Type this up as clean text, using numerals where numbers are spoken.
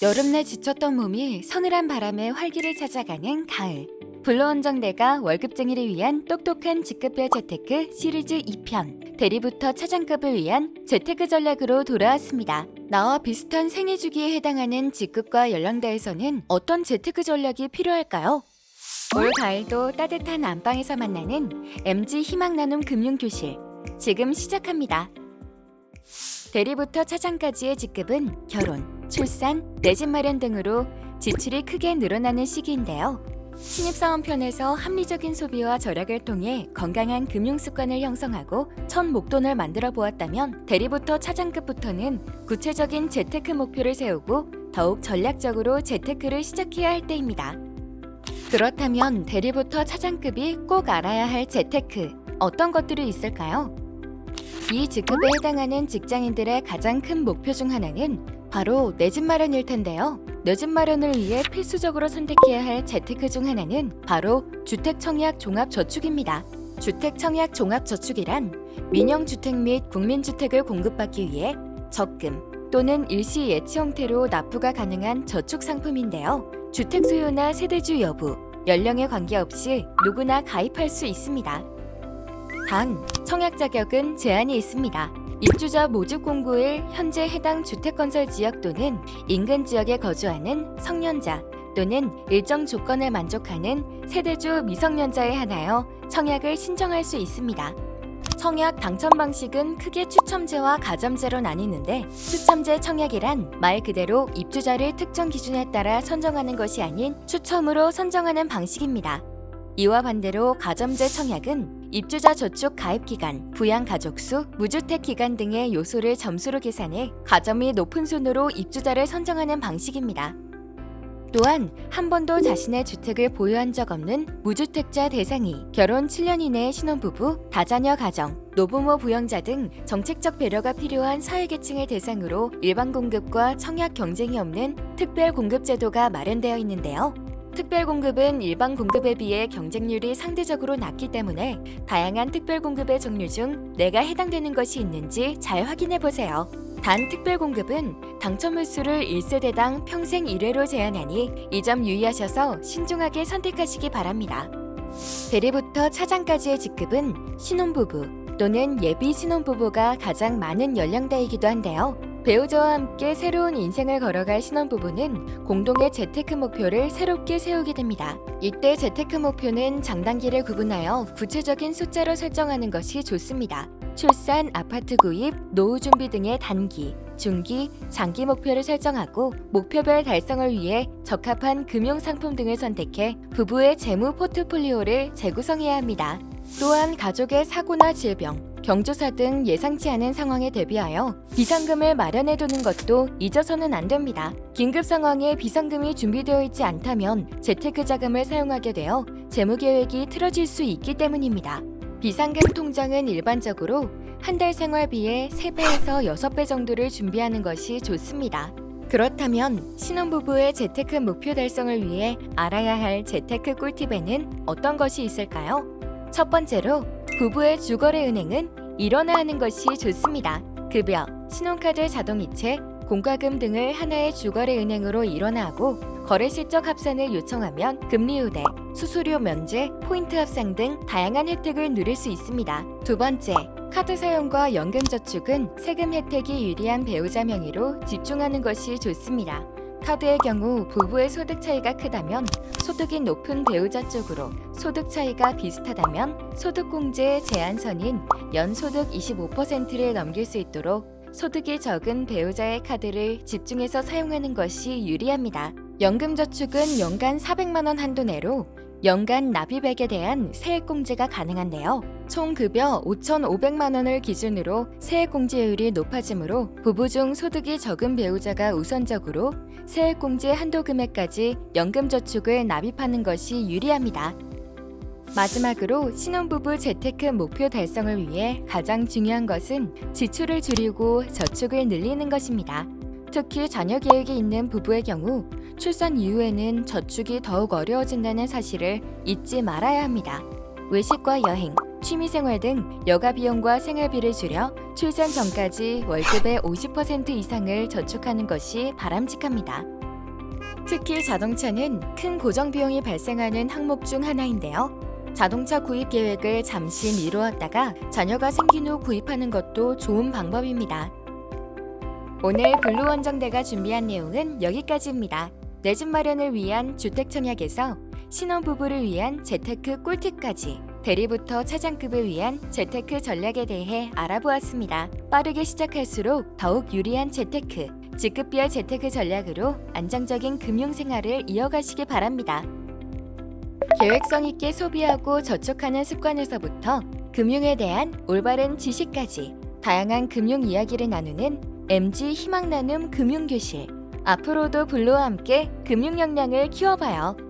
여름내 지쳤던 몸이 서늘한 바람에 활기를 찾아가는 가을. 불로원정대가 월급쟁이를 위한 똑똑한 직급별 재테크 시리즈 2편. 대리부터 차장급을 위한 재테크 전략으로 돌아왔습니다. 나와 비슷한 생애 주기에 해당하는 직급과 연령대에서는 어떤 재테크 전략이 필요할까요? 올 가을도 따뜻한 안방에서 만나는 MG 희망 나눔 금융교실. 지금 시작합니다. 대리부터 차장까지의 직급은 결혼, 출산, 내 집 마련 등으로 지출이 크게 늘어나는 시기인데요. 신입사원편에서 합리적인 소비와 절약을 통해 건강한 금융 습관을 형성하고 첫 목돈을 만들어 보았다면 대리부터 차장급부터는 구체적인 재테크 목표를 세우고 더욱 전략적으로 재테크를 시작해야 할 때입니다. 그렇다면 대리부터 차장급이 꼭 알아야 할 재테크, 어떤 것들이 있을까요? 이 직급에 해당하는 직장인들의 가장 큰 목표 중 하나는 바로 내 집 마련일 텐데요. 내 집 마련을 위해 필수적으로 선택해야 할 재테크 중 하나는 바로 주택청약 종합저축입니다. 주택청약 종합저축이란 민영주택 및 국민주택을 공급받기 위해 적금 또는 일시 예치 형태로 납부가 가능한 저축 상품인데요. 주택 소유나 세대주 여부, 연령에 관계없이 누구나 가입할 수 있습니다. 단, 청약 자격은 제한이 있습니다. 입주자 모집 공고일 현재 해당 주택건설 지역 또는 인근 지역에 거주하는 성년자 또는 일정 조건을 만족하는 세대주 미성년자에 한하여 청약을 신청할 수 있습니다. 청약 당첨 방식은 크게 추첨제와 가점제로 나뉘는데 추첨제 청약이란 말 그대로 입주자를 특정 기준에 따라 선정하는 것이 아닌 추첨으로 선정하는 방식입니다. 이와 반대로 가점제 청약은 입주자 저축 가입 기간, 부양 가족 수, 무주택 기간 등의 요소를 점수로 계산해 가점이 높은 순으로 입주자를 선정하는 방식입니다. 또한 한 번도 자신의 주택을 보유한 적 없는 무주택자 대상이 결혼 7년 이내의 신혼부부, 다자녀 가정, 노부모 부양자 등 정책적 배려가 필요한 사회계층을 대상으로 일반 공급과 청약 경쟁이 없는 특별 공급 제도가 마련되어 있는데요. 특별 공급은 일반 공급에 비해 경쟁률이 상대적으로 낮기 때문에 다양한 특별 공급의 종류 중 내가 해당되는 것이 있는지 잘 확인해 보세요. 단 특별 공급은 당첨 횟수를 1세대당 평생 1회로 제한하니 이 점 유의하셔서 신중하게 선택하시기 바랍니다. 대리부터 차장까지의 직급은 신혼부부 또는 예비 신혼부부가 가장 많은 연령대이기도 한데요. 배우자와 함께 새로운 인생을 걸어갈 신혼부부는 공동의 재테크 목표를 새롭게 세우게 됩니다. 이때 재테크 목표는 장단기를 구분하여 구체적인 숫자로 설정하는 것이 좋습니다. 출산, 아파트 구입, 노후 준비 등의 단기, 중기, 장기 목표를 설정하고 목표별 달성을 위해 적합한 금융 상품 등을 선택해 부부의 재무 포트폴리오를 재구성해야 합니다. 또한 가족의 사고나 질병, 경조사 등 예상치 않은 상황에 대비하여 비상금을 마련해 두는 것도 잊어서는 안 됩니다. 긴급 상황에 비상금이 준비되어 있지 않다면 재테크 자금을 사용하게 되어 재무 계획이 틀어질 수 있기 때문입니다. 비상금 통장은 일반적으로 한 달 생활비의 3배에서 6배 정도를 준비하는 것이 좋습니다. 그렇다면 신혼부부의 재테크 목표 달성을 위해 알아야 할 재테크 꿀팁에는 어떤 것이 있을까요? 첫 번째로 부부의 주거래 은행은 일원화 하는 것이 좋습니다. 급여, 신용카드 자동이체, 공과금 등을 하나의 주거래 은행으로 일원화하고 거래 실적 합산을 요청하면 금리 우대, 수수료 면제, 포인트 합상 등 다양한 혜택을 누릴 수 있습니다. 두 번째, 카드 사용과 연금 저축은 세금 혜택이 유리한 배우자 명의로 집중하는 것이 좋습니다. 카드의 경우 부부의 소득 차이가 크다면 소득이 높은 배우자 쪽으로, 소득 차이가 비슷하다면 소득공제 제한선인 연소득 25%를 넘길 수 있도록 소득이 적은 배우자의 카드를 집중해서 사용하는 것이 유리합니다. 연금저축은 연간 400만 원 한도 내로 연간 납입액에 대한 세액공제가 가능한데요. 총 급여 5,500만 원을 기준으로 세액공제율이 높아지므로 부부 중 소득이 적은 배우자가 우선적으로 세액공제 한도 금액까지 연금저축을 납입하는 것이 유리합니다. 마지막으로 신혼부부 재테크 목표 달성을 위해 가장 중요한 것은 지출을 줄이고 저축을 늘리는 것입니다. 특히 자녀 계획이 있는 부부의 경우 출산 이후에는 저축이 더욱 어려워진다는 사실을 잊지 말아야 합니다. 외식과 여행, 취미생활 등 여가 비용과 생활비를 줄여 출산 전까지 월급의 50% 이상을 저축하는 것이 바람직합니다. 특히 자동차는 큰 고정 비용이 발생하는 항목 중 하나인데요. 자동차 구입 계획을 잠시 미루었다가 자녀가 생긴 후 구입하는 것도 좋은 방법입니다. 오늘 블루원정대가 준비한 내용은 여기까지입니다. 내 집 마련을 위한 주택청약에서 신혼부부를 위한 재테크 꿀팁까지 대리부터 차장급을 위한 재테크 전략에 대해 알아보았습니다. 빠르게 시작할수록 더욱 유리한 재테크, 직급별 재테크 전략으로 안정적인 금융생활을 이어가시기 바랍니다. 계획성 있게 소비하고 저축하는 습관에서부터 금융에 대한 올바른 지식까지 다양한 금융 이야기를 나누는 MG 희망나눔 금융교실. 앞으로도 블루와 함께 금융 역량을 키워봐요.